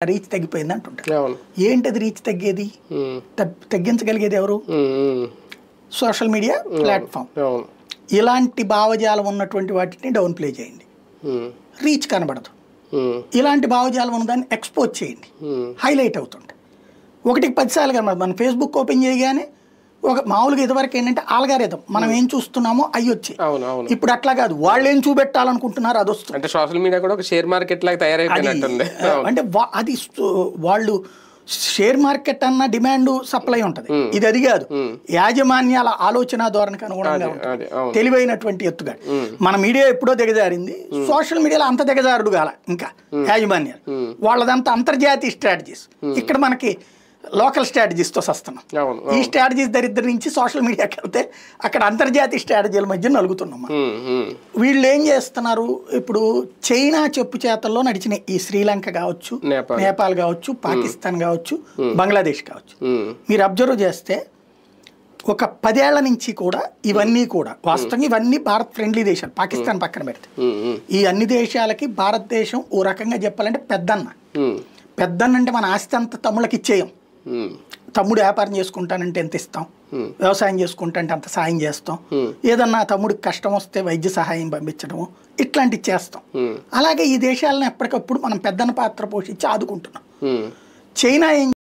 Reach తగ్గిపోయింది అంటుంటారు. ఏంటది రీచ్ తగ్గేది? తగ్గించగలిగేది ఎవరు? Social media platform. ఇలాంటి భావజాలం ఉన్నటువంటి వాటిని డౌన్ ప్లే చేయండి, రీచ్ కనబడదు. ఇలాంటి భావజాలం ఉన్నదాన్ని ఎక్స్పోజ్ చేయండి, హైలైట్ అవుతుంటాయి. 1కి 10 సార్లు కనబడదు. మనం ఫేస్బుక్ ఓపెన్ చేయగానే ఒక మామూలుగా ఇదివరకు ఏంటంటే ఆల్గారిథం, మనం ఏం చూస్తున్నామో అవి వచ్చాయి. ఇప్పుడు అట్లా కాదు, వాళ్ళు ఏం చూపెట్టాలనుకుంటున్నారు అది వస్తుంది. అంటే సోషల్ మీడియా కూడా ఒక షేర్ మార్కెట్ లాగా తయారైపోయినట్టుంది. అంటే అది వాళ్ళు షేర్ మార్కెట్ అన్న డిమాండ్ సప్లై ఉంటుంది, ఇది అది కాదు. యాజమాన్యాల ఆలోచన ధోరణికి అనుగుణంగా ఉంటుంది తెలివైనటువంటి ఎత్తుగా. మన మీడియా ఎప్పుడో దిగజారింది, సోషల్ మీడియాలో అంత దిగజారుడు కాల. ఇంకా యాజమాన్యాలు వాళ్ళదంతా అంతర్జాతీయ స్ట్రాటజీస్, ఇక్కడ మనకి లోకల్ స్ట్రాటజీస్తో వస్తున్నాం. ఈ స్ట్రాటజీస్ దరిద్ర నుంచి సోషల్ మీడియాకి వెళ్తే అక్కడ అంతర్జాతీయ స్ట్రాటజీల మధ్య నలుగుతున్నాం. వీళ్ళు ఏం చేస్తున్నారు? ఇప్పుడు చైనా చెప్పు చేతల్లో నడిచిన ఈ శ్రీలంక కావచ్చు, నేపాల్ కావచ్చు, పాకిస్తాన్ కావచ్చు, బంగ్లాదేశ్ కావచ్చు, మీరు అబ్జర్వ్ చేస్తే ఒక 10 ఏళ్ల నుంచి కూడా ఇవన్నీ కూడా వాస్తవంగా ఇవన్నీ భారత్ ఫ్రెండ్లీ దేశాలు. పాకిస్తాన్ పక్కన పెడితే ఈ అన్ని దేశాలకి భారతదేశం ఓ రకంగా చెప్పాలంటే పెద్దన్న అంటే మన ఆస్తి అంతా తమ్ముళ్ళకి ఇచ్చేయం. తమ్ముడు వ్యాపారం చేసుకుంటానంటే ఎంత ఇస్తాం, వ్యవసాయం చేసుకుంటానంటే అంత సాయం చేస్తాం, ఏదన్నా తమ్ముడికి కష్టం వస్తే వైద్య సహాయం పంపించడము ఇట్లాంటివి చేస్తాం. అలాగే ఈ దేశాలను ఎప్పటికప్పుడు మనం పెద్దన్న పాత్ర పోషించి ఆదుకుంటున్నాం. చైనా ఏం